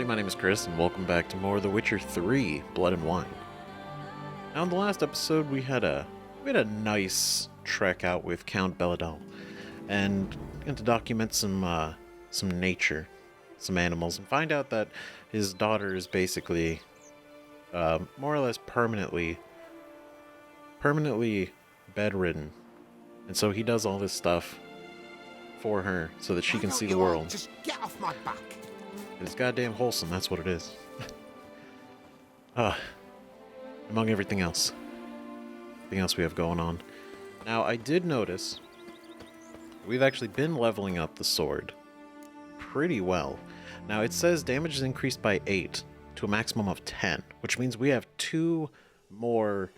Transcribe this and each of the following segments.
my name is Chris, and welcome back to more The Witcher 3: Blood and Wine. Now, in the last episode, we had a nice trek out with Count Beledal, and to document some nature, some animals, and find out that his daughter is basically, more or less permanently bedridden, and so he does all this stuff for her so that she can see the world. Just get off my back. It's goddamn wholesome, that's what it is. Among everything else we have going on. Now, I did notice we've actually been leveling up the sword pretty well. Now, it says damage is increased by 8 to a maximum of 10, which means we have 2 more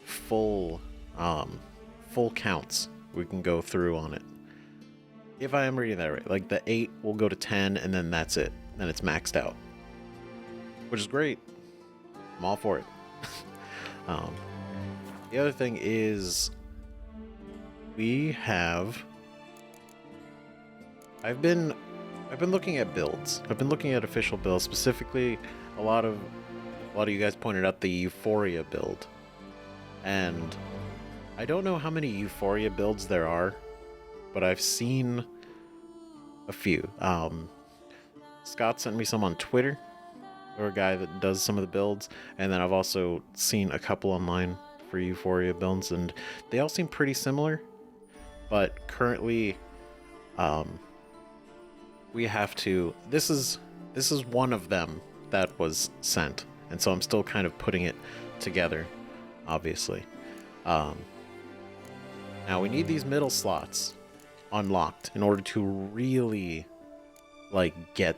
full counts we can go through on it. If I am reading that right, like the 8 will go to 10 and then that's it. Then it's maxed out, which is great. I'm all for it. The other thing is I've been looking at builds. I've been looking at official builds, specifically a lot of you guys pointed out the Euphoria build. And I don't know how many Euphoria builds there are, but I've seen a few. Scott sent me some on Twitter, or a guy that does some of the builds, and then I've also seen a couple online for Euphoria builds, and they all seem pretty similar. But currently, we have to. This is one of them that was sent, and so I'm still kind of putting it together, obviously. Now we need these middle slots unlocked in order to really, like, get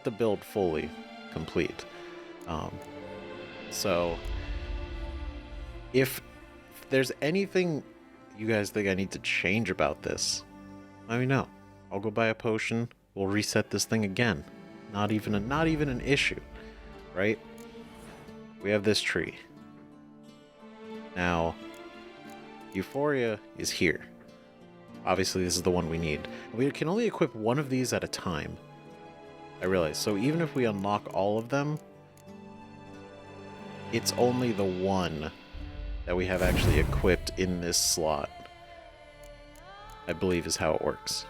the build fully complete. So if there's anything you guys think I need to change about this, let me know. I'll go buy a potion. We'll reset this thing again. Not even an issue, right? We have this tree. Now, Euphoria is here. Obviously, this is the one we need. We can only equip one of these at a time, I realize. So even if we unlock all of them, it's only the one that we have actually equipped in this slot, I believe is how it works.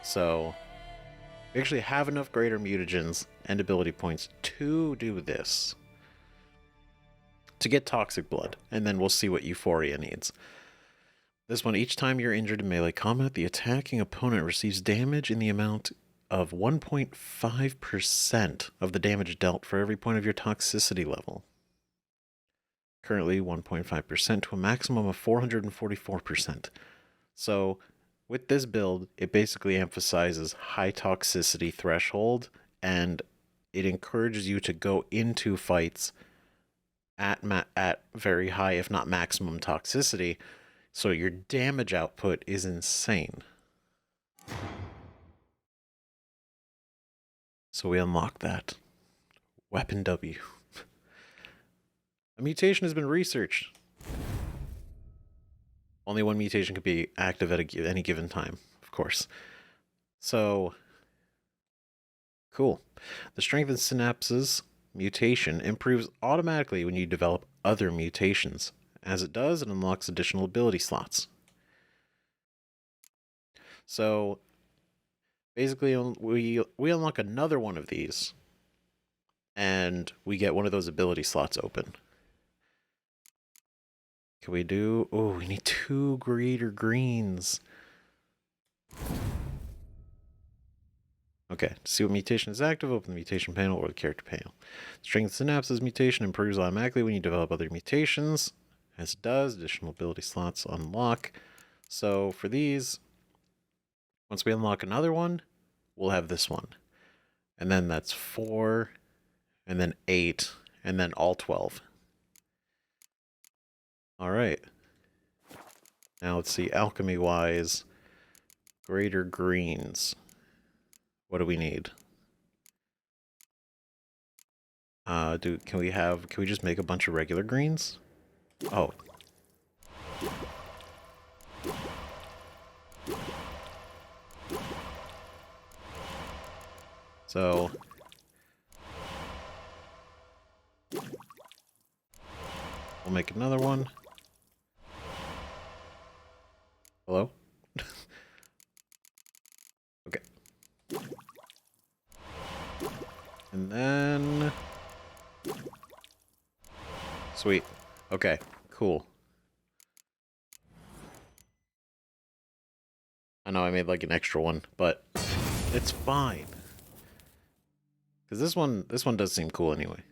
So we actually have enough greater mutagens and ability points to do this, to get toxic blood, and then we'll see what Euphoria needs. This one, each time you're injured in melee combat, the attacking opponent receives damage in the amount of 1.5% of the damage dealt for every point of your toxicity level. Currently 1.5% to a maximum of 444%. So with this build, it basically emphasizes high toxicity threshold, and it encourages you to go into fights at very high, if not maximum toxicity, so your damage output is insane. So we unlock that. Weapon W. A mutation has been researched. Only one mutation could be active at any given time, of course. So, cool. The strengthened synapses mutation improves automatically when you develop other mutations. As it does, it unlocks additional ability slots. So, basically, we unlock another one of these, and we get one of those ability slots open. Can we do... Oh, we need 2 greater greens. Okay, to see what mutation is active, open the mutation panel or the character panel. Strength synapses mutation improves automatically when you develop other mutations. As it does, additional ability slots unlock. So for these, once we unlock another one, we'll have this one. And then that's 4, and then 8, and then all 12. All right. Now let's see, alchemy-wise, greater greens. What do we need? Can we just make a bunch of regular greens? Oh. So we'll make another one. Hello? Okay. And then... Sweet. Okay, cool. I know I made like an extra one, but it's fine. Because this one does seem cool anyway.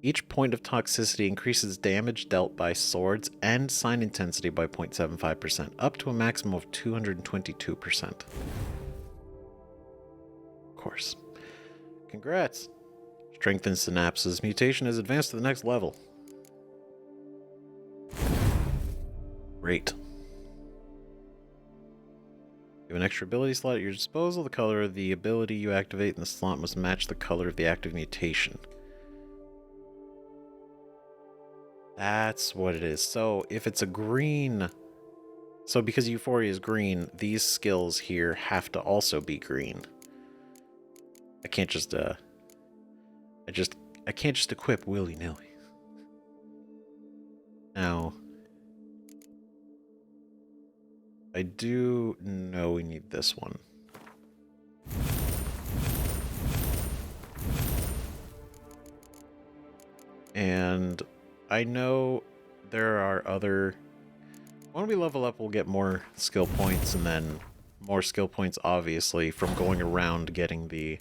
Each point of toxicity increases damage dealt by swords and sign intensity by 0.75%, up to a maximum of 222%. Of course. Congrats! Strengthened synapses. Mutation has advanced to the next level. Great. You have an extra ability slot at your disposal. The color of the ability you activate in the slot must match the color of the active mutation. That's what it is. So if it's a green... So because Euphoria is green, these skills here have to also be green. I can't just, I can't just equip willy-nilly. Now... I do know we need this one. And I know there are other... When we level up, we'll get more skill points, and then more skill points, obviously, from going around getting the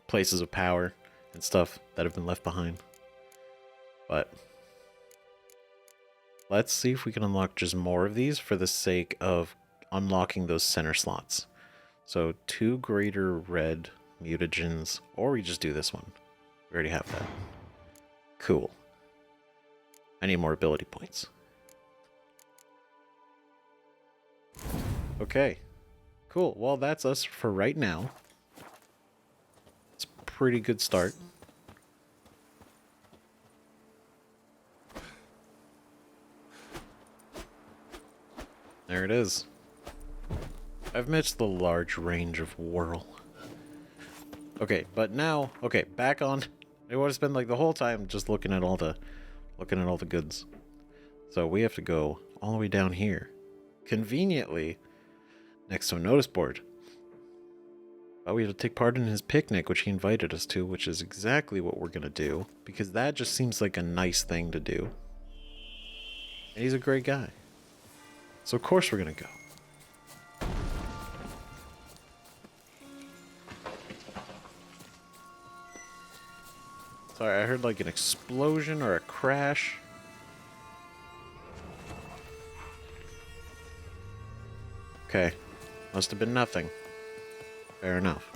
places of power and stuff that have been left behind. But... let's see if we can unlock just more of these for the sake of unlocking those center slots. So 2 greater red mutagens, or we just do this one. We already have that. Cool. I need more ability points. Okay. Cool. Well, that's us for right now. It's a pretty good start. There it is. I've missed the large range of whirl. Okay, but now, okay, back on. I want to spend like the whole time just looking at all the goods. So we have to go all the way down here, conveniently next to a notice board. But we have to take part in his picnic, which he invited us to, which is exactly what we're gonna do, because that just seems like a nice thing to do. And he's a great guy. So of course we're gonna go. Sorry, I heard like an explosion or a crash. Okay, must have been nothing. Fair enough.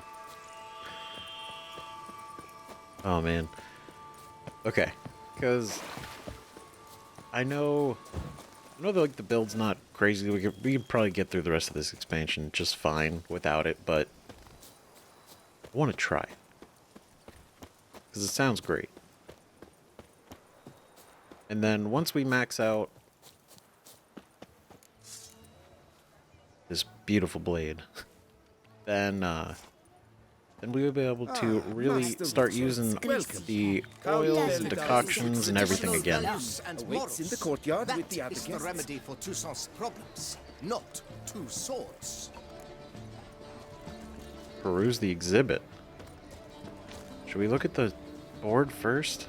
Oh man. Okay, because I know that like the build's not crazy. We can probably get through the rest of this expansion just fine without it, but I want to try because it sounds great. And then once we max out this beautiful blade, then we will be able to really start using the oils and decoctions and everything again. Waits in the courtyard with the other guests. That is the remedy for Toussaint's problems, not 2 swords. Peruse the exhibit. Should we look at the board first?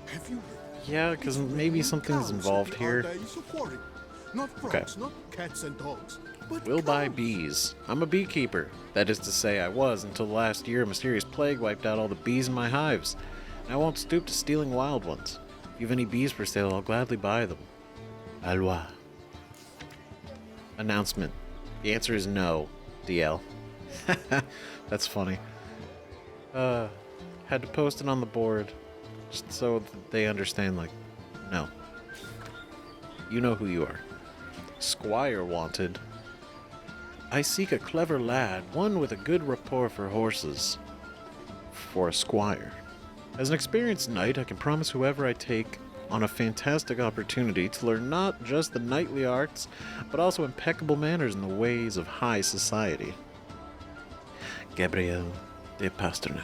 Have you Yeah, because maybe something's involved here. Not Okay. frogs, not cats and dogs, but We'll buy cows. bees. I'm a beekeeper. That is to say, I was until last year a mysterious plague wiped out all the bees in my hives. And I won't stoop to stealing wild ones. If you have any bees for sale, I'll gladly buy them. Alois. Announcement. The answer is no, DL. That's funny. Had to post it on the board just so that they understand, like, no. You know who you are. Squire wanted. I seek a clever lad, one with a good rapport for horses. For a squire. As an experienced knight, I can promise whoever I take on a fantastic opportunity to learn not just the knightly arts, but also impeccable manners in the ways of high society. Gabriel de Pasternak.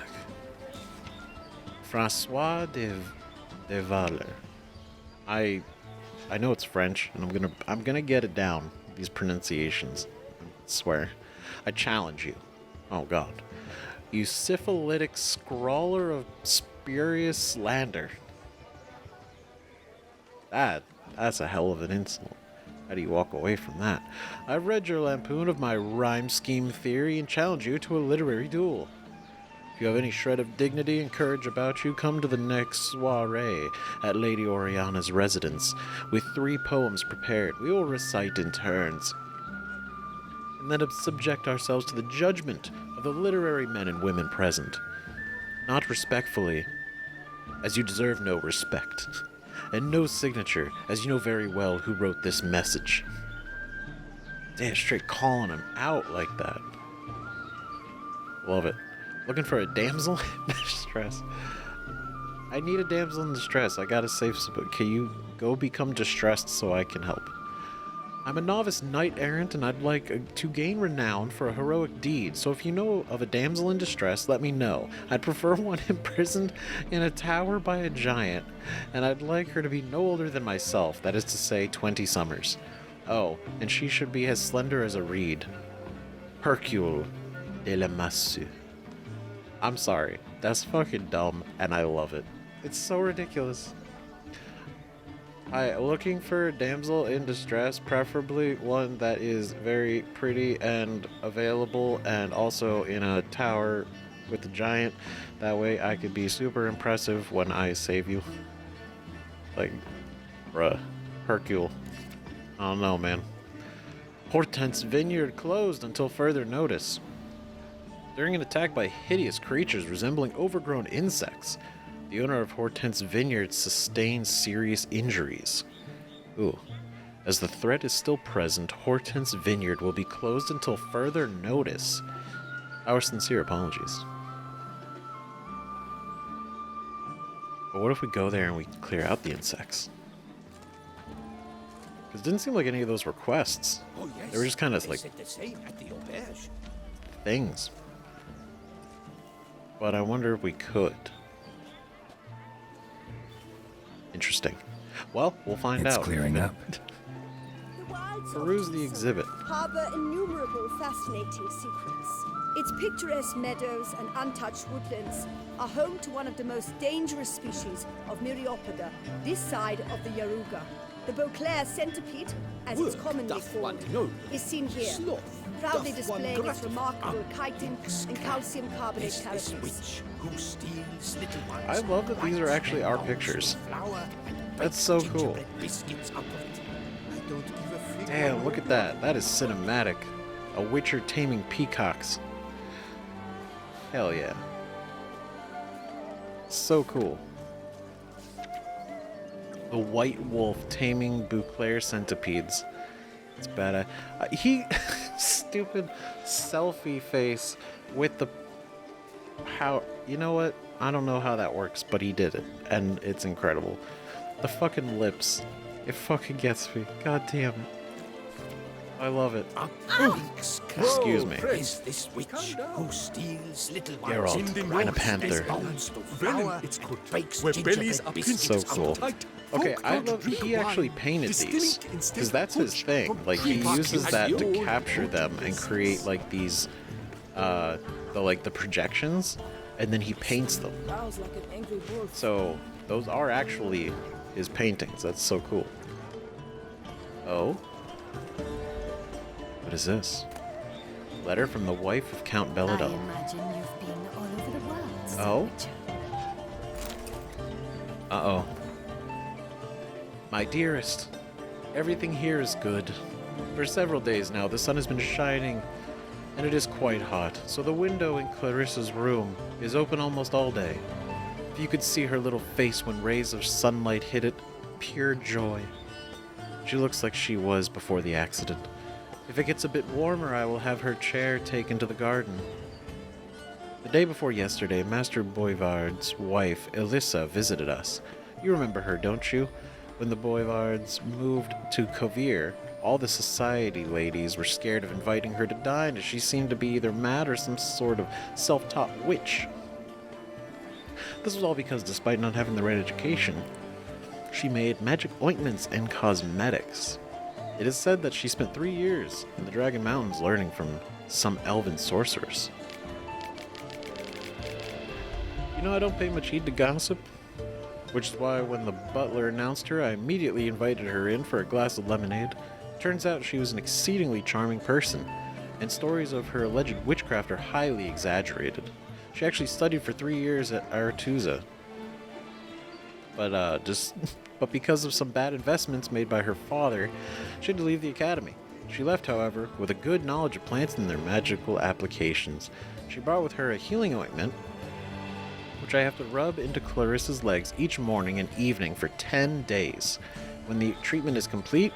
François de Valer. I know it's French, and I'm gonna get it down. These pronunciations, I swear. I challenge you. Oh God, you syphilitic scrawler of spurious slander. That's a hell of an insult. How do you walk away from that? I've read your lampoon of my rhyme scheme theory and challenge you to a literary duel. If you have any shred of dignity and courage about you, come to the next soiree at Lady Oriana's residence with 3 poems prepared. We will recite in turns, and then subject ourselves to the judgment of the literary men and women present. Not respectfully, as you deserve no respect, and no signature, as you know very well who wrote this message. Damn, straight calling him out like that. Love it. Looking for a damsel in distress. I need a damsel in distress. I gotta save some. Can you go become distressed so I can help? I'm a novice knight-errant, and I'd like to gain renown for a heroic deed, so if you know of a damsel in distress, let me know. I'd prefer one imprisoned in a tower by a giant, and I'd like her to be no older than myself, that is to say, 20 summers. Oh, and she should be as slender as a reed. Hercule de la Massue. I'm sorry, that's fucking dumb, and I love it. It's so ridiculous. Looking for a damsel in distress, preferably one that is very pretty and available, and also in a tower with a giant. That way I could be super impressive when I save you. Like, bruh, Hercule. I don't know, man. Hortense Vineyard closed until further notice. During an attack by hideous creatures resembling overgrown insects, the owner of Hortense Vineyard sustained serious injuries. Ooh. As the threat is still present, Hortense Vineyard will be closed until further notice. Our sincere apologies. But what if we go there and we clear out the insects? Because it didn't seem like any of those were quests. Oh, yes. They were just kind of They like said the same at the auberge. things. But I wonder if we could. Interesting. Well, we'll find out. It's clearing up. The wilds of Peruse the Tucson exhibit. harbor innumerable fascinating secrets. Its picturesque meadows and untouched woodlands are home to one of the most dangerous species of Myriapoda, this side of the Yaruga. The Beauclair centipede, as it's Work commonly doth one called, know. is seen here, Sloth proudly doth one displaying its gratify. remarkable chitin and calcium carbonate Is this characters. witch who steals little ones. I love that these are whites actually and our mouse pictures. of flour and That's bakes so cool. gingerbread biscuits out of it. I don't give a fig. Damn, look at that. That is cinematic. A Witcher taming peacocks. Hell yeah. So cool. The White Wolf taming Beauclair centipedes. It's badass. He... stupid selfie face with the... How... You know what? I don't know how that works, but he did it. And it's incredible. The fucking lips. It fucking gets me. God damn it. I love it. Excuse me. Is this witch who steals little ones Geralt, and Rhino whites Panther. and bounced of Venom, flour it's good. and bakes Where gingerbread bellies are biscuits So out cool. of it. Okay, I Folk love don't he drink actually wine. painted Distilling these instead because of that's his punch thing. from Like he Creepy uses as that the to old capture them and create like these, the projections, and then he paints them. Growls like an angry wolf. So those are actually his paintings. That's so cool. Oh, what is this? Letter from the wife of Count I Beledal. imagine you've been all over the world. Oh? Richard. Uh-oh. My dearest, everything here is good. For several days now, the sun has been shining, and it is quite hot, so the window in Clarissa's room is open almost all day. If you could see her little face when rays of sunlight hit it, pure joy. She looks like she was before the accident. If it gets a bit warmer, I will have her chair taken to the garden. The day before yesterday, Master Boivard's wife, Elissa, visited us. You remember her, don't you? When the Boivards moved to Kovir, all the society ladies were scared of inviting her to dine, as she seemed to be either mad or some sort of self-taught witch. This was all because, despite not having the right education, she made magic ointments and cosmetics. It is said that she spent 3 years in the Dragon Mountains learning from some elven sorcerers. You know, I don't pay much heed to gossip, which is why when the butler announced her, I immediately invited her in for a glass of lemonade. Turns out she was an exceedingly charming person, and stories of her alleged witchcraft are highly exaggerated. She actually studied for 3 years at Aretuza, but because of some bad investments made by her father, she had to leave the academy. She left, however, with a good knowledge of plants and their magical applications. She brought with her a healing ointment, which I have to rub into Clarissa's legs each morning and evening for 10 days. When the treatment is complete,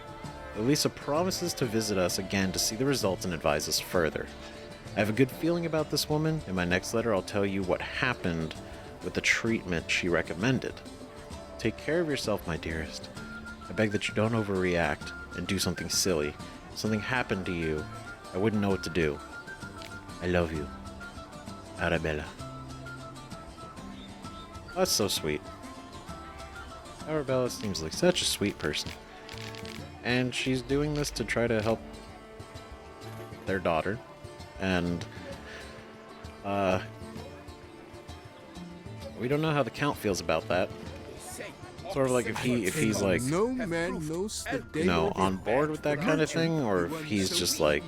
Elisa promises to visit us again to see the results and advise us further. I have a good feeling about this woman. In my next letter, I'll tell you what happened with the treatment she recommended. Take care of yourself, my dearest. I beg that you don't overreact and do something silly. If something happened to you, I wouldn't know what to do. I love you. Arabella. That's so sweet. Arabella seems like such a sweet person. And she's doing this to try to help their daughter. And, we don't know how the Count feels about that. Sort of like if he's like, No man knows the day or the on board with that kind of thing, or if he's just like,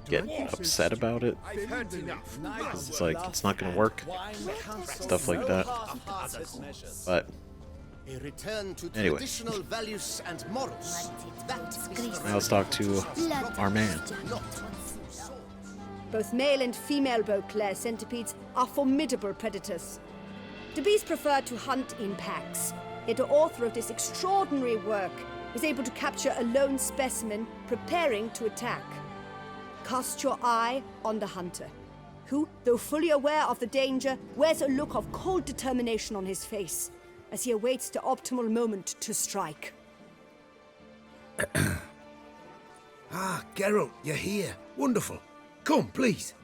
get upset about it. Because it's like, it's not gonna work. Stuff like that. But, A return to anyway. traditional values and morals. That is Now let's talk to our man. Both male and female Beauclair centipedes are formidable predators. The bees prefer to hunt in packs, yet the author of this extraordinary work is able to capture a lone specimen preparing to attack. Cast your eye on the hunter, who, though fully aware of the danger, wears a look of cold determination on his face as he awaits the optimal moment to strike. Ah, Geralt, you're here. Wonderful. Come, please.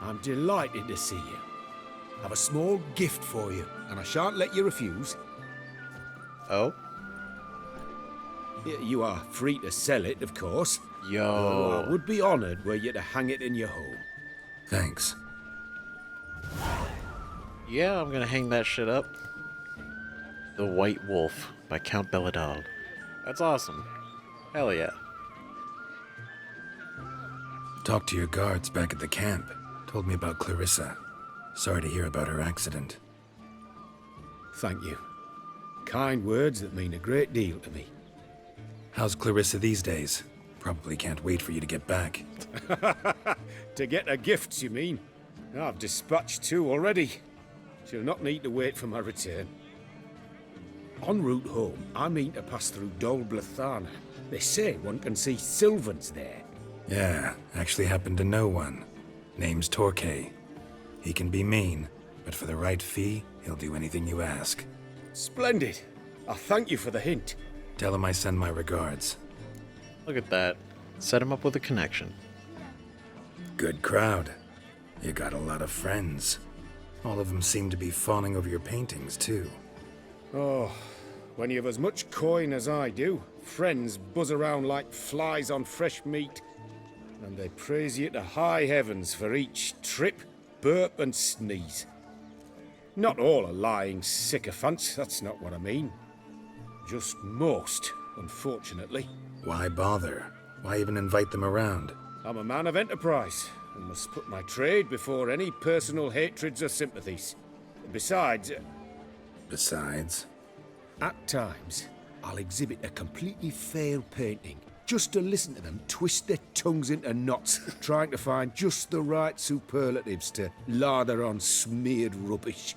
I'm delighted to see you. I've a small gift for you, and I shan't let you refuse. Oh? You are free to sell it, of course. Yo. Though I would be honoured were you to hang it in your home. Thanks. Yeah, I'm gonna hang that shit up. The White Wolf by Count Beledal. That's awesome. Hell yeah. Talked to your guards back at the camp. Told me about Clarissa. Sorry to hear about her accident. Thank you. Kind words that mean a great deal to me. How's Clarissa these days? Probably can't wait for you to get back. To get her gifts, you mean? I've dispatched 2 already. She'll not need to wait for my return. En route home, I mean to pass through Dol Blathana. They say one can see Sylvans there. Yeah, actually happen to know one. Name's Torquay. He can be mean, but for the right fee, he'll do anything you ask. Splendid. I thank you for the hint. Tell him I send my regards. Look at that. Set him up with a connection. Good crowd. You got a lot of friends. All of them seem to be fawning over your paintings, too. Oh, when you've as much coin as I do, friends buzz around like flies on fresh meat. And they praise you to high heavens for each trip, burp and sneeze. Not all are lying sycophants, that's not what I mean. Just most, unfortunately. Why bother? Why even invite them around? I'm a man of enterprise, and must put my trade before any personal hatreds or sympathies. Besides, at times, I'll exhibit a completely failed painting, just to listen to them twist their tongues into knots, trying to find just the right superlatives to lather on smeared rubbish.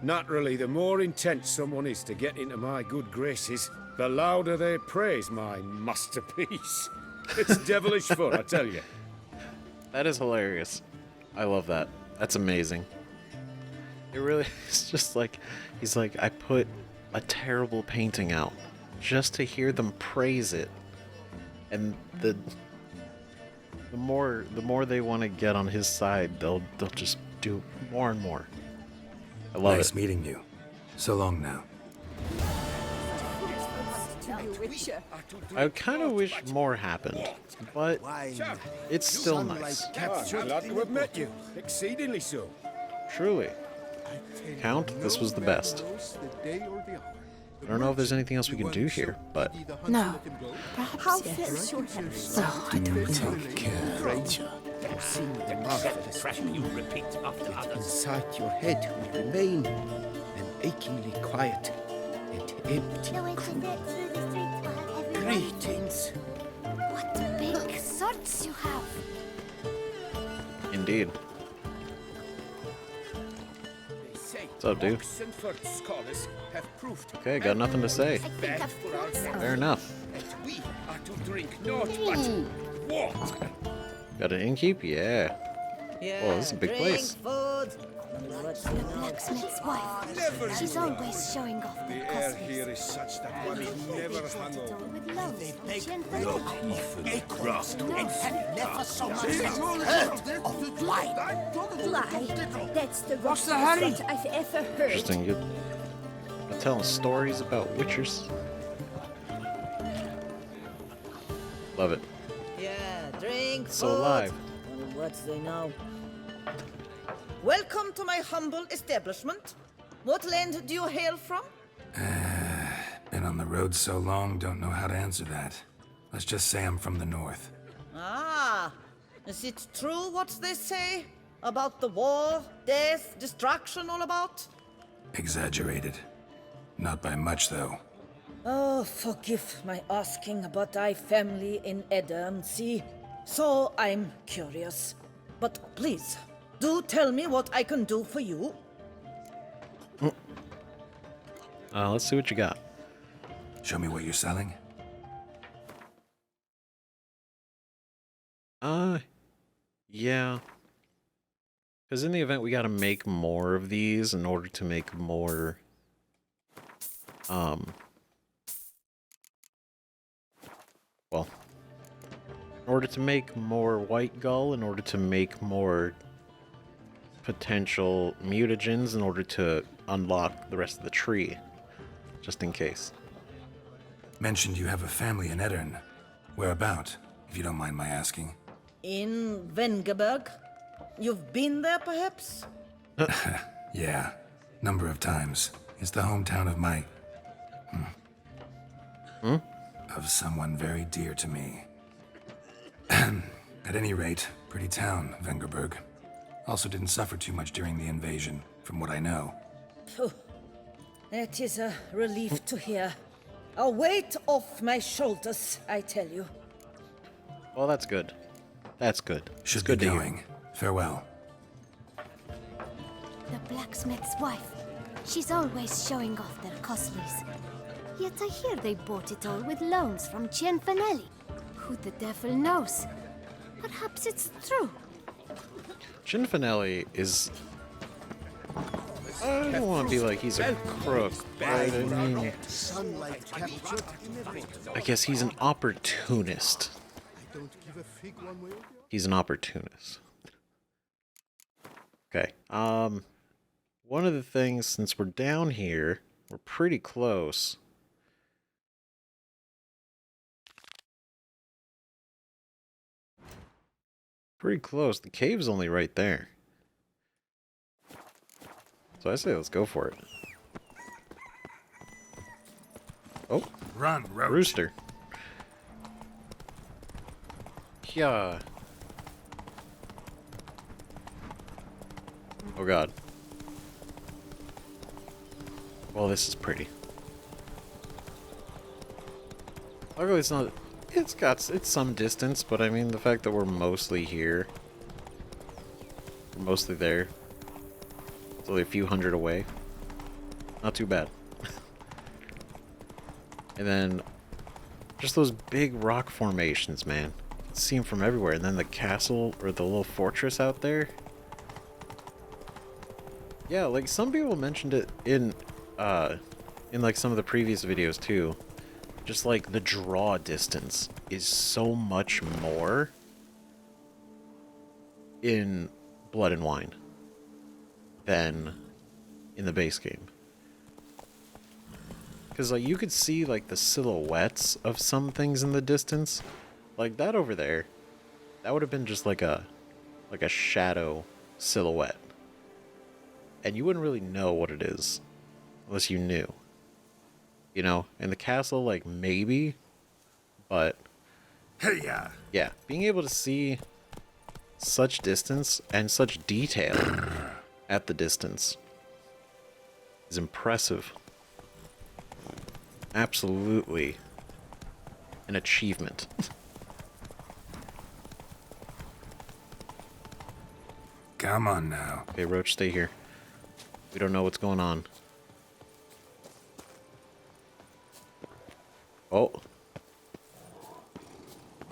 Naturally, the more intent someone is to get into my good graces, the louder they praise my masterpiece. It's devilish fun, I tell you. That is hilarious. I love that. That's amazing. It really is just like, he's like, I put a terrible painting out just to hear them praise it. And the more they want to get on his side, they'll just do more and more. I love Nice it. meeting you. So long now. I kind of wish more happened, but it's still nice. Glad to have met you. Exceedingly so. Truly. Count, this was the best. I don't know if there's anything else we can do here, but No. Perhaps How yes. fares your health? Oh, I don't know. Take care. Sing the marvelous tune you repeat after others. Inside your head will remain an achingly quiet and empty. Greetings. What big swords you have. indeed. What's up, dude? Okay, got nothing to say. I think I've found some. Fair enough. We are to drink not but water. Got an innkeep? Yeah. Oh, this is a big place. The blacksmith's wife. She's always showing off the cosmetics. is such that one is never hungover. With loaves from Chien Vanelli. A crust and have never so much heard of wine. Lie. That's the rockiest I've ever heard. Interesting. You're telling stories about witchers. Love it. Yeah, drink, So food. live. What's they know? Welcome to my humble establishment. What land do you hail from? Been on the road so long, don't know how to answer that. Let's just say I'm from the north. Ah, is it true what they say about the war, death, destruction all about? Exaggerated. Not by much, though. Oh, forgive my asking, but I family in Edern, see? So I'm curious. But please, do tell me what I can do for you. Let's see what you got. Show me what you're selling. Yeah. Because in the event, we got to make more of these in order to make more, well, in order to make more white gull, in order to make more potential mutagens, in order to unlock the rest of the tree, just in case. Mentioned you have a family in Eddern. Whereabout, if you don't mind my asking? In Vengerberg? You've been there, perhaps? Yeah, number of times. It's the hometown of my... of someone very dear to me. At any rate, pretty town, Vengerberg. Also didn't suffer too much during the invasion, from what I know. Phew. That is a relief to hear. A weight off my shoulders, I tell you. Well, that's good. That's good. Should It's good be to hear. going. Farewell. The blacksmith's wife. She's always showing off their costlies. Yet I hear they bought it all with loans from Chien Vanelli. Who the devil knows? Perhaps it's true. Finelli is... I don't want to be like he's a crook, but I mean... Sunlight captured. I guess he's an opportunist. I don't give a fig one way or the other. He's an opportunist. Okay. One of the things, since we're down here, we're pretty close. Pretty close. The cave's only right there. So I say let's go for it. Oh, Run, Roach. rooster. Yeah. Oh god. Well, this is pretty. Luckily, it's not. It's some distance, but I mean the fact that we're mostly here, we're mostly there. It's only a few hundred away. Not too bad. And then just those big rock formations, man. You can see them from everywhere. And then the castle or the little fortress out there. Yeah, like some people mentioned it in like some of the previous videos too. Just like the draw distance is so much more in Blood and Wine than in the base game. Because like you could see like the silhouettes of some things in the distance. Like that over there, that would have been just like a shadow silhouette. And you wouldn't really know what it is unless you knew. You know, in the castle, like maybe, but Hey, yeah, being able to see such distance and such detail at the distance is impressive. Absolutely an achievement. Come on now. Okay, Roach, stay here. We don't know what's going on. Oh.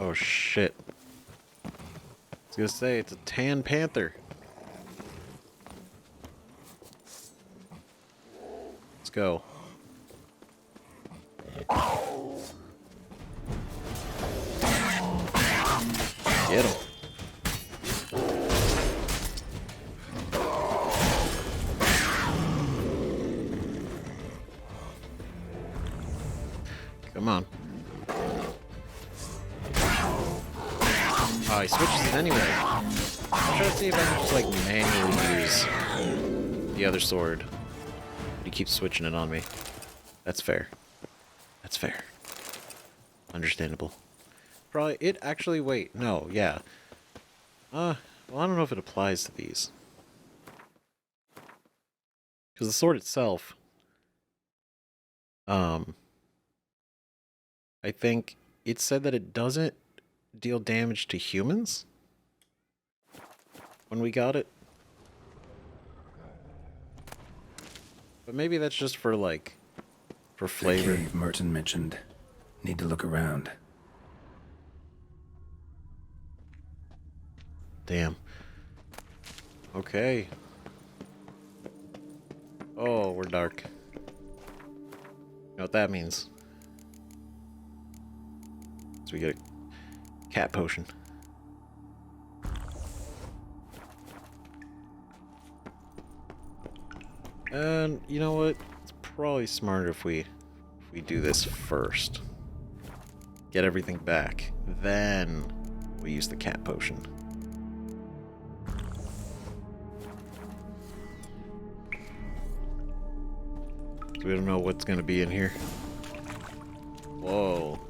Oh, shit. I was gonna say, it's a tan panther. Let's go. Get him. Come on. Oh, he switches it anyway. I'm trying to see if I can just like manually use the other sword. But he keeps switching it on me. That's fair. That's fair. Understandable. Probably it actually wait, no, yeah. Well, I don't know if it applies to these. Because the sword itself, I think it said that it doesn't deal damage to humans when we got it. But maybe that's just for like, for flavor. The cave Merton mentioned. Need to look around. Damn. Okay. Oh, we're dark. You know what that means? So we get a cat potion. And you know what? It's probably smarter if we do this first. Get everything back. Then we use the cat potion. So we don't know what's gonna be in here. Whoa.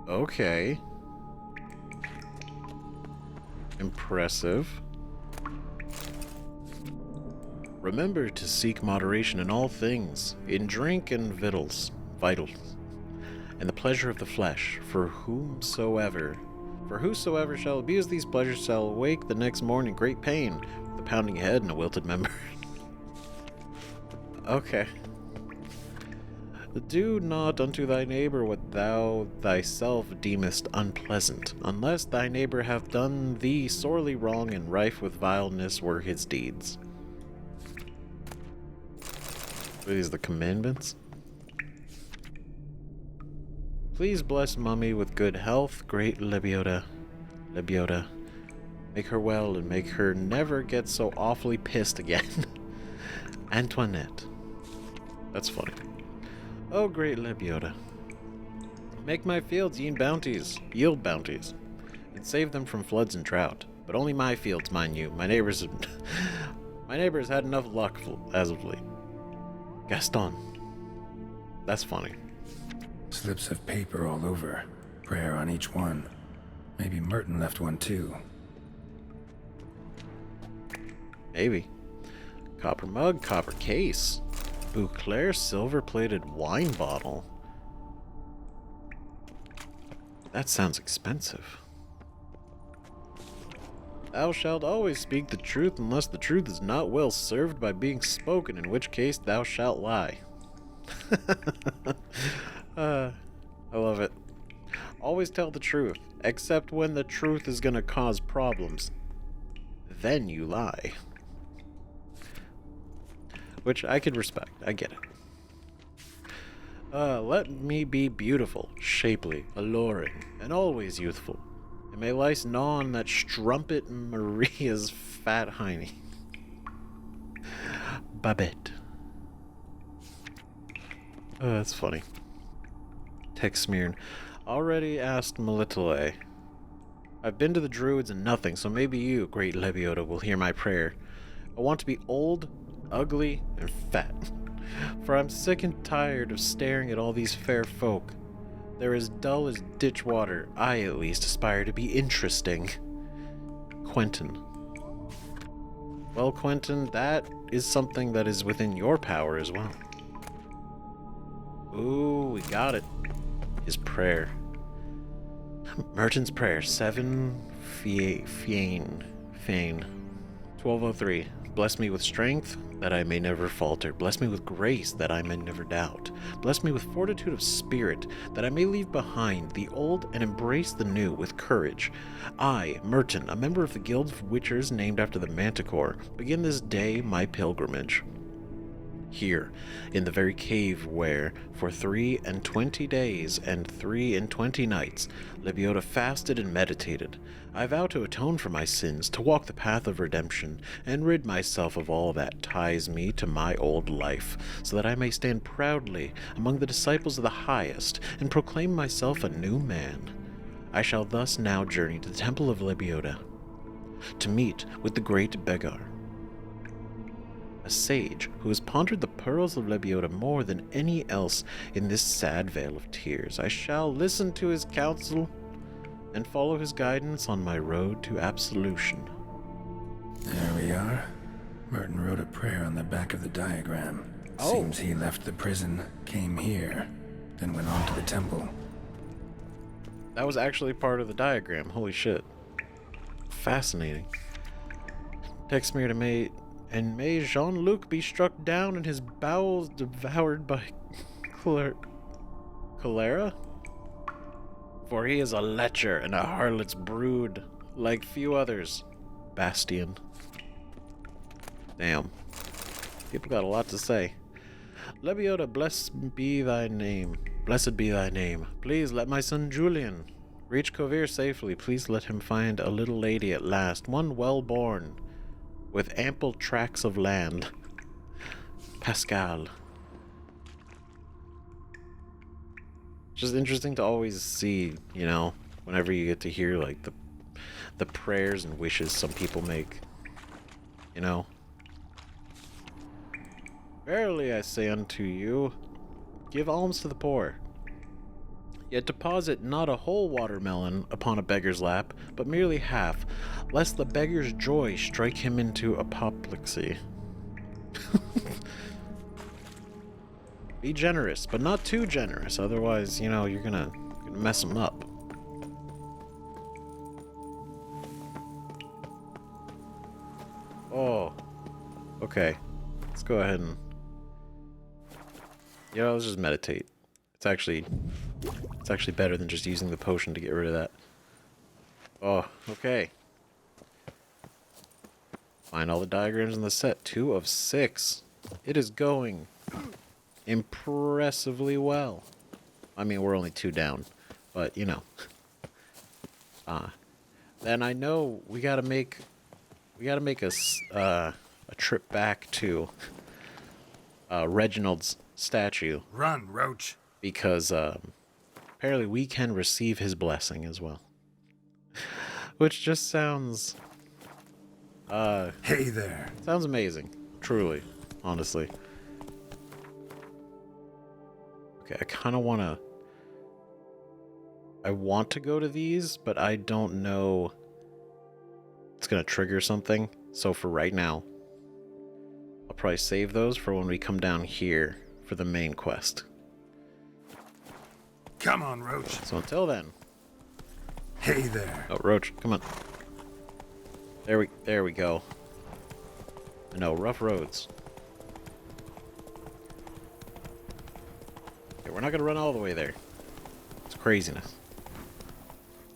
Okay. Impressive. Remember to seek moderation in all things, in drink and vitals, and the pleasure of the flesh, for whosoever shall abuse these pleasures shall awake the next morning in great pain, with a pounding head and a wilted member. Okay. Do not unto thy neighbor what thou thyself deemest unpleasant, unless thy neighbor hath done thee sorely wrong and rife with vileness were his deeds. Are these the commandments? Please bless Mummy with good health, great Lebioda. Make her well and make her never get so awfully pissed again. Antoinette. That's funny. Oh, great Lebioda. Make my fields yield bounties, and save them from floods and drought. But only my fields, mind you. My neighbors had enough luck as of late. Gaston. That's funny. Slips of paper all over. Prayer on each one. Maybe Merton left one too. Maybe. Copper mug, copper case. Bouclair silver-plated wine bottle. That sounds expensive. Thou shalt always speak the truth unless the truth is not well served by being spoken, in which case thou shalt lie. I love it. Always tell the truth, except when the truth is gonna cause problems. then you lie. Which I could respect. I get it. Let me be beautiful, shapely, alluring, and always youthful. And may lice gnaw on that strumpet Maria's fat hiney. Babette. Oh, that's funny. Text smeared. Already asked Melitele. I've been to the druids and nothing, so maybe you, great Lebioda, will hear my prayer. I want to be old, ugly, and fat. For I'm sick and tired of staring at all these fair folk. They're as dull as ditch water. I, at least, aspire to be interesting. Quentin. Well, Quentin, that is something that is within your power as well. Ooh, we got it. His prayer. Merton's prayer. 7 Fane. 1203. Bless me with strength, that I may never falter. Bless me with grace, that I may never doubt. Bless me with fortitude of spirit, that I may leave behind the old and embrace the new with courage. I, Merton, a member of the Guild of Witchers named after the Manticore, begin this day my pilgrimage. Here, in the very cave where, for 23 days and 23 nights, Lebioda fasted and meditated, I vow to atone for my sins, to walk the path of redemption, and rid myself of all that ties me to my old life, so that I may stand proudly among the disciples of the highest, and proclaim myself a new man. I shall thus now journey to the Temple of Lebioda, to meet with the great Begar, a sage who has pondered the pearls of Lebioda more than any else in this sad vale of tears. I shall listen to his counsel and follow his guidance on my road to absolution. There we are. Merton wrote a prayer on the back of the diagram. Oh. Seems he left the prison, came here, then went on to the temple. That was actually part of the diagram. Holy shit. Fascinating. Text me to mate. And may Jean-Luc be struck down and his bowels devoured by cholera? For he is a lecher and a harlot's brood, like few others. Bastian. Damn. People got a lot to say. Lebioda, blessed be thy name. Blessed be thy name. Please let my son Julian reach Kovir safely. Please let him find a little lady at last, one well-born, with ample tracts of land. Pascal. Just interesting to always see, you know, whenever you get to hear like the prayers and wishes some people make. You know? Verily I say unto you, give alms to the poor. Yet deposit not a whole watermelon upon a beggar's lap, but merely half, lest the beggar's joy strike him into apoplexy. Be generous, but not too generous, otherwise, you know, you're gonna mess him up. Oh, okay. Let's go ahead and, you know, let's just meditate. It's actually better than just using the potion to get rid of that. Oh, okay. Find all the diagrams in the set. 2 of 6. It is going impressively well. I mean, we're only 2 down, but you know. Then I know we gotta make a trip back to Reginald's statue. Run, Roach. Because apparently we can receive his blessing as well. Which just sounds... hey there. Sounds amazing. Truly. Honestly. Okay, I kind of want to... I want to go to these, but I don't know... It's going to trigger something. So for right now, I'll probably save those for when we come down here for the main quest. Come on, Roach. So until then. Hey there. Oh, Roach, come on. There we go. I know, rough roads. Okay, we're not gonna run all the way there. It's craziness.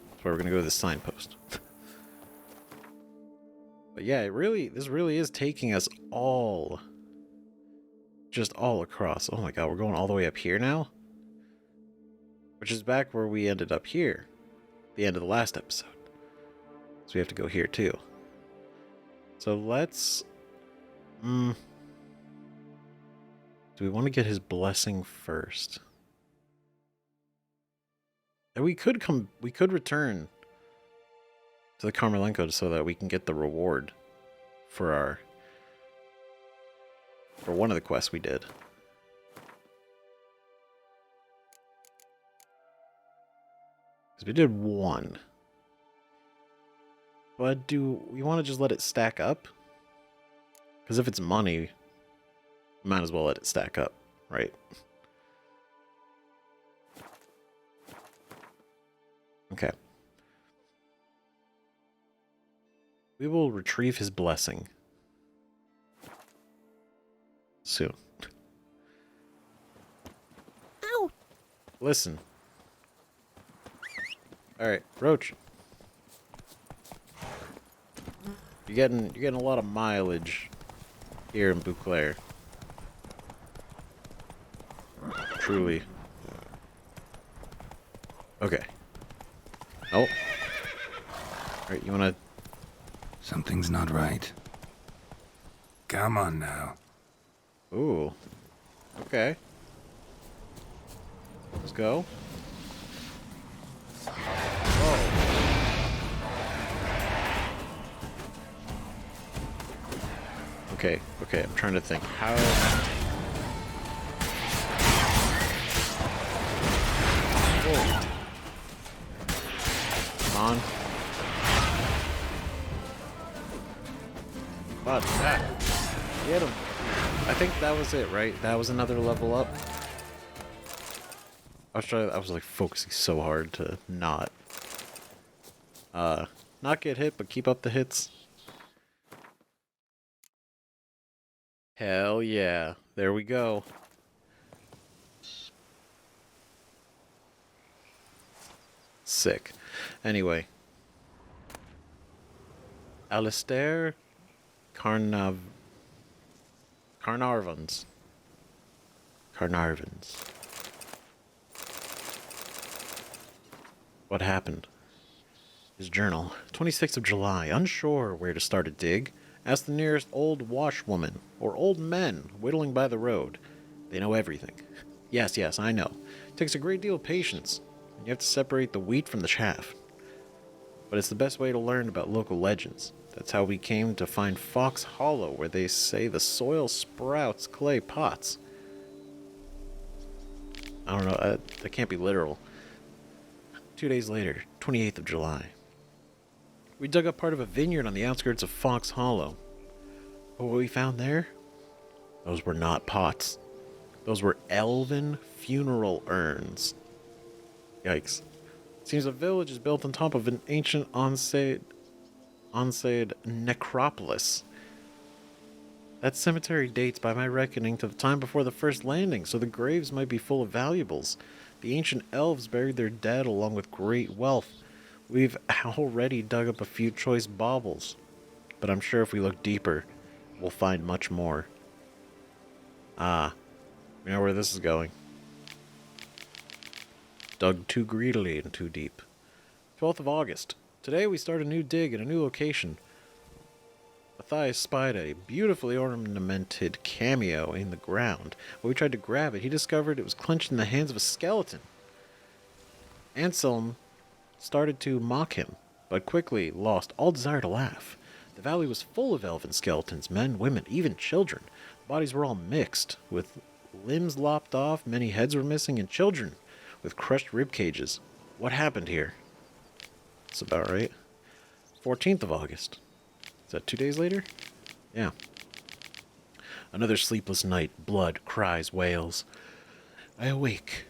That's why we're gonna go to this signpost. But But yeah, this really is taking us just all across. Oh my god, we're going all the way up here now? Which is back where we ended up here. The end of the last episode. So we have to go here too. So let's... do we want to get his blessing first? And we could return to the Karmelenko so that we can get the reward for one of the quests we did. Because we did one. But do we want to just let it stack up? Because if it's money, we might as well let it stack up, right? Okay. We will retrieve his blessing soon. Ow! Listen. Alright, Roach. You're getting a lot of mileage here in Beauclair. Truly. Okay. Oh. Alright, you wanna... Something's not right. Come on now. Ooh. Okay. Let's go. Okay, I'm trying to think. How... Whoa. Come on. But that. Get him. I think that was it, right? That was another level up. I was like focusing so hard to not get hit, but keep up the hits. Hell yeah. There we go. Sick. Anyway. Alistair Carnarvons. What happened? His journal. 26th of July. Unsure where to start a dig. Ask the nearest old washwoman, or old men whittling by the road. They know everything. Yes, I know. It takes a great deal of patience, and you have to separate the wheat from the chaff. But it's the best way to learn about local legends. That's how we came to find Fox Hollow, where they say the soil sprouts clay pots. I don't know, that can't be literal. 2 days later, 28th of July. We dug up part of a vineyard on the outskirts of Fox Hollow. But what we found there? Those were not pots. Those were elven funeral urns. Yikes. Seems a village is built on top of an ancient Onseid necropolis. That cemetery dates, by my reckoning, to the time before the first landing, so the graves might be full of valuables. The ancient elves buried their dead along with great wealth. We've already dug up a few choice baubles, but I'm sure if we look deeper, we'll find much more. Ah, we know where this is going. Dug too greedily and too deep. 12th of August. Today we start a new dig at a new location. Matthias spied a beautifully ornamented cameo in the ground. When we tried to grab it, he discovered it was clenched in the hands of a skeleton. Anselm started to mock him, but quickly lost all desire to laugh. The valley was full of elven skeletons, men, women, even children. The bodies were all mixed, with limbs lopped off, many heads were missing, and children with crushed rib cages. What happened here? That's about right. 14th of August. Is that 2 days later? Yeah. Another sleepless night, blood, cries, wails. I awake,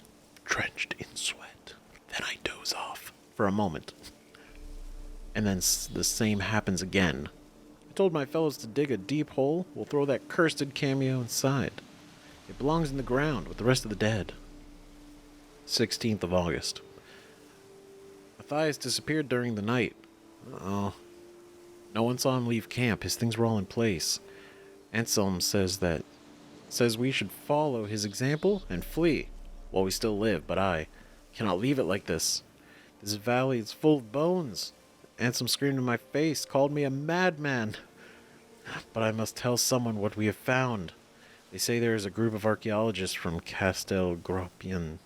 drenched in sweat. Then I doze off for a moment. And then the same happens again. I told my fellows to dig a deep hole. We'll throw that cursed cameo inside. It belongs in the ground with the rest of the dead. 16th of August. Matthias disappeared during the night. Oh. No one saw him leave camp. His things were all in place. Anselm says we should follow his example and flee while we still live, but I cannot leave it like this. This valley is full of bones. Anselm screamed in my face, called me a madman. But I must tell someone what we have found. They say there is a group of archaeologists from Castel Gropion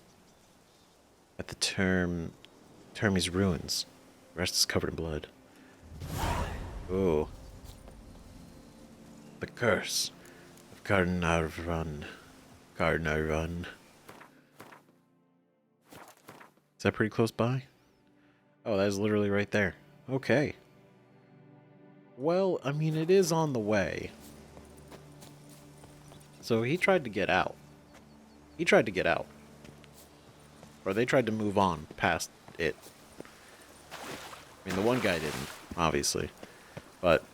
at the Termes ruins. The rest is covered in blood. Ooh. The curse of Carnarvon. Carnarvon. Is that pretty close by? Oh, that is literally right there. Okay. Well, I mean, it is on the way. So he tried to get out. He tried to get out. Or they tried to move on past it. I mean, the one guy didn't, obviously. But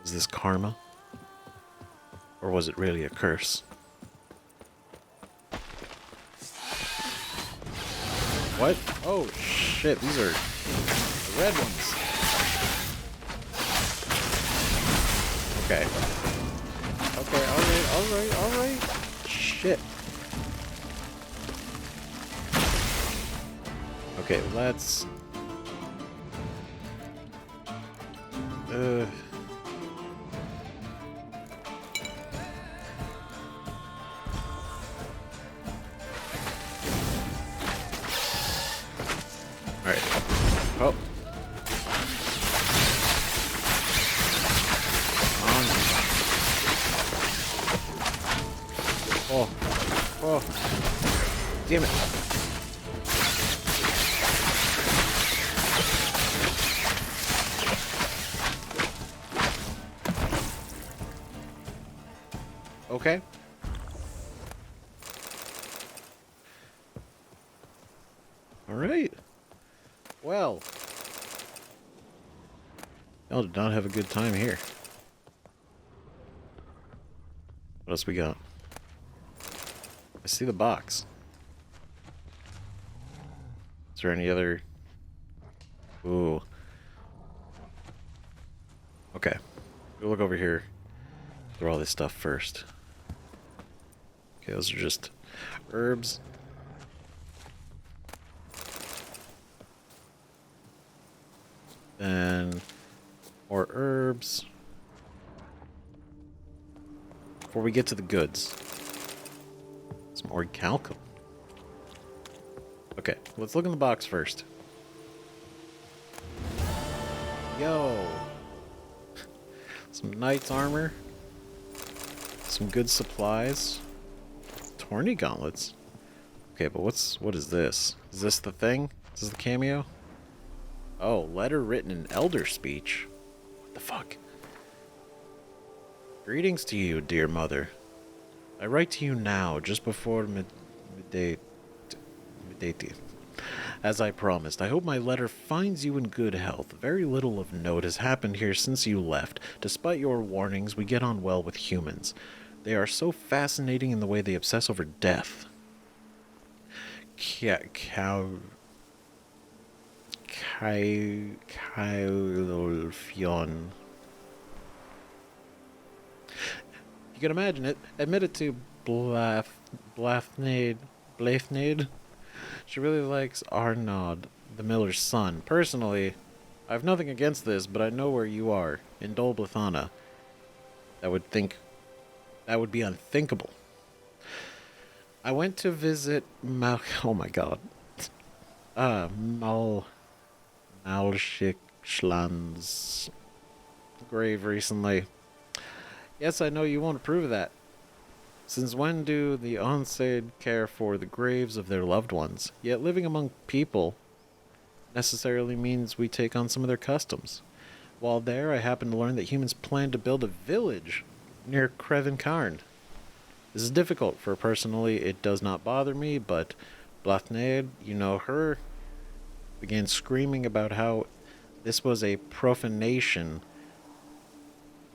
was this karma? Or was it really a curse? What? Oh, shit. These are the red ones. Okay. Okay, alright. Shit. Okay, let's... Alright. Oh. On. Oh. Damn it. Okay. All right. Well, y'all did not have a good time here. What else we got? I see the box. Is there any other? Ooh. Okay. We'll look over here. Throw all this stuff first. Okay, those are just herbs. Then more herbs. Before we get to the goods. Some orichalcum. Okay, let's look in the box first. Yo! Some knight's armor. Some good supplies. Tourney gauntlets. Okay, but what is this? Is this the thing? Is this the cameo? Oh, letter written in elder speech. What the fuck? Greetings to you, dear mother. I write to you now, just before midday. As I promised, I hope my letter finds you in good health. Very little of note has happened here since you left. Despite your warnings, we get on well with humans. They are so fascinating in the way they obsess over death. Kailfion. You can imagine it. Admitted to Blathnade. She really likes Arnaud, the miller's son. Personally, I have nothing against this, but I know where you are, in Dol Blathana. That would be unthinkable. I went to visit oh my god. Malshikshlan's grave recently. Yes, I know you won't approve of that. Since when do the Onseid care for the graves of their loved ones? Yet living among people necessarily means we take on some of their customs. While there, I happened to learn that humans plan to build a village near Creven Carn. This is difficult, for personally it does not bother me, but Blathnade, you know her, began screaming about how this was a profanation,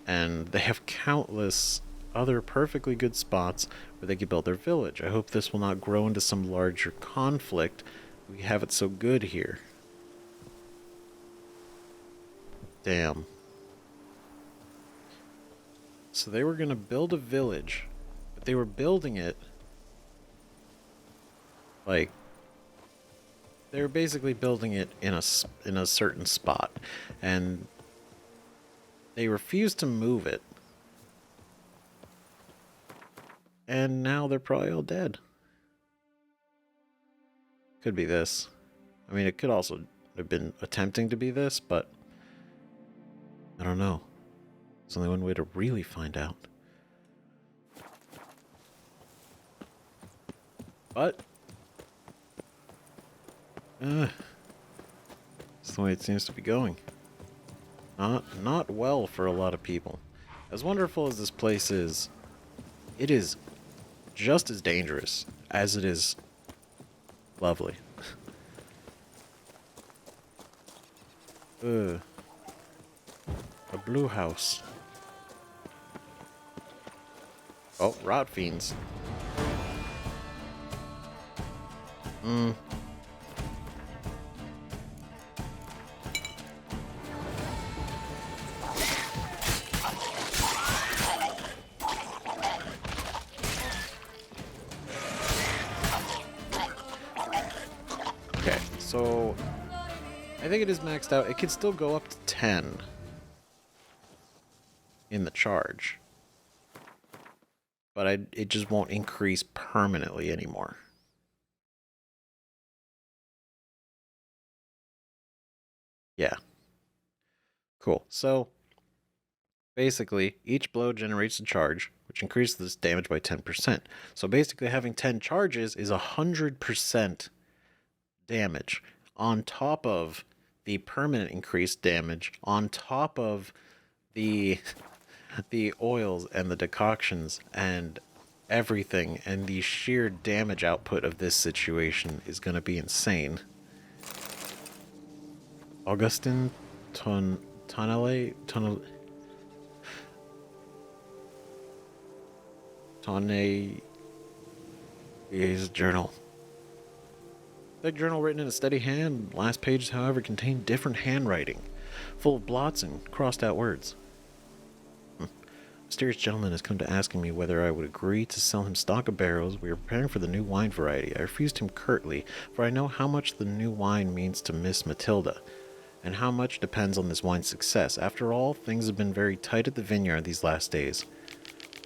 and they have countless other perfectly good spots where they could build their village. I hope this will not grow into some larger conflict. We have it so good here. Damn. So they were going to build a village, but they were building it like they were basically building it in a certain spot, and they refused to move it. And now they're probably all dead. Could be this. I mean, it could also have been attempting to be this, but I don't know. There's only one way to really find out. But that's the way it seems to be going. Not well for a lot of people. As wonderful as this place is, it is just as dangerous as it is lovely. A blue house. Oh, rot fiends. Okay, so I think it is maxed out. It can still go up to 10 in the charge, but it just won't increase permanently anymore. Yeah. Cool. So basically, each blow generates a charge, which increases damage by 10%. So basically, having 10 charges is 100% damage on top of the permanent increased damage, on top of the oils and the decoctions and everything, and the sheer damage output of this situation is going to be insane. Augustin Tonne is journal. That journal written in a steady hand. Last page, however, contained different handwriting, full of blots and crossed out words. Mysterious gentleman has come to asking me whether I would agree to sell him stock of barrels. We are preparing for the new wine variety. I refused him curtly, for I know how much the new wine means to Miss Matilda, and how much depends on this wine's success. After all, things have been very tight at the vineyard these last days.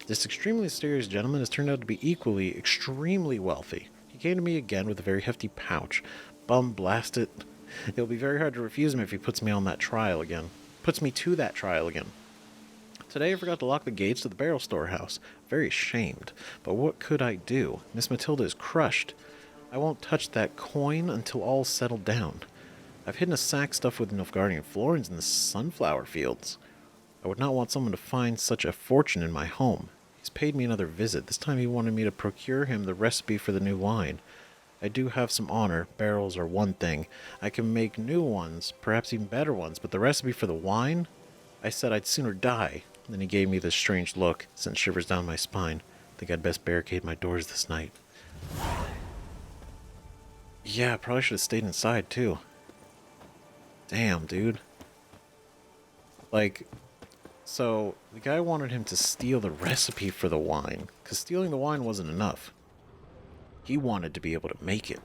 This extremely mysterious gentleman has turned out to be equally extremely wealthy. He came to me again with a very hefty pouch. Bum blast it. It'll be very hard to refuse him if he puts me to that trial again. Today I forgot to lock the gates to the barrel storehouse. Very ashamed. But what could I do? Miss Matilda is crushed. I won't touch that coin until all's settled down. I've hidden a sack stuffed with Nilfgaardian florins in the sunflower fields. I would not want someone to find such a fortune in my home. He's paid me another visit. This time he wanted me to procure him the recipe for the new wine. I do have some honor. Barrels are one thing. I can make new ones, perhaps even better ones, but the recipe for the wine? I said I'd sooner die. Then he gave me this strange look, sent shivers down my spine. Think I'd best barricade my doors this night. Yeah, probably should have stayed inside, too. Damn, dude. Like, so the guy wanted him to steal the recipe for the wine, because stealing the wine wasn't enough. He wanted to be able to make it.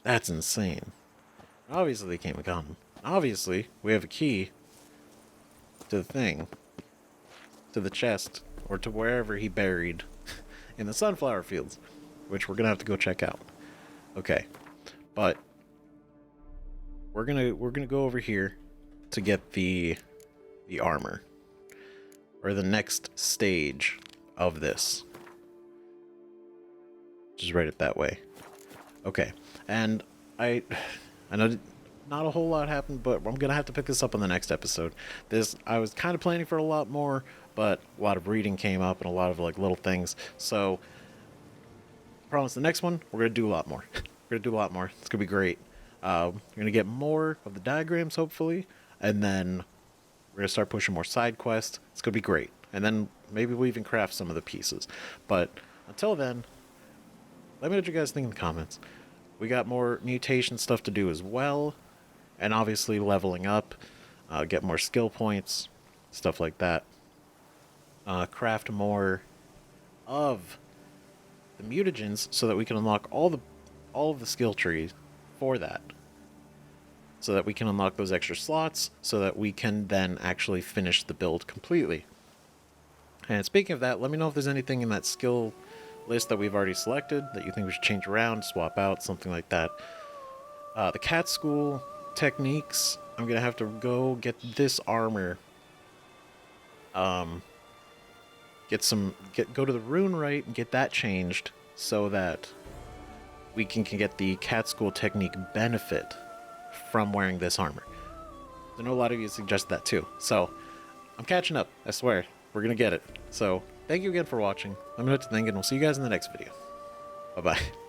That's insane. Obviously, they came and got him. Obviously, we have a key to the thing, to the chest, or to wherever he buried in the sunflower fields, which we're gonna have to go check out. Okay, but we're gonna go over here to get the armor, or the next stage of this. Just write it that way. Okay, and I know not a whole lot happened, but I'm gonna have to pick this up on the next episode. I was kind of planning for a lot more, but a lot of reading came up and a lot of like little things. So I promise the next one we're gonna do a lot more. It's gonna be great. We're gonna get more of the diagrams hopefully, and then we're gonna start pushing more side quests. It's gonna be great, and then maybe we'll even craft some of the pieces. But until then, let me know what you guys think in the comments. We got more mutation stuff to do as well. And obviously leveling up, get more skill points, stuff like that. Craft more of the mutagens so that we can unlock all of the skill trees for that. So that we can unlock those extra slots, so that we can then actually finish the build completely. And speaking of that, let me know if there's anything in that skill list that we've already selected that you think we should change around, swap out, something like that. The cat school techniques, I'm going to have to go get this armor. Go to the rune right and get that changed so that we can get the cat school technique benefit from wearing this armor. I know a lot of you suggest that too. So, I'm catching up, I swear. We're going to get it. So, thank you again for watching. Let me know what you think, and we'll see you guys in the next video. Bye-bye.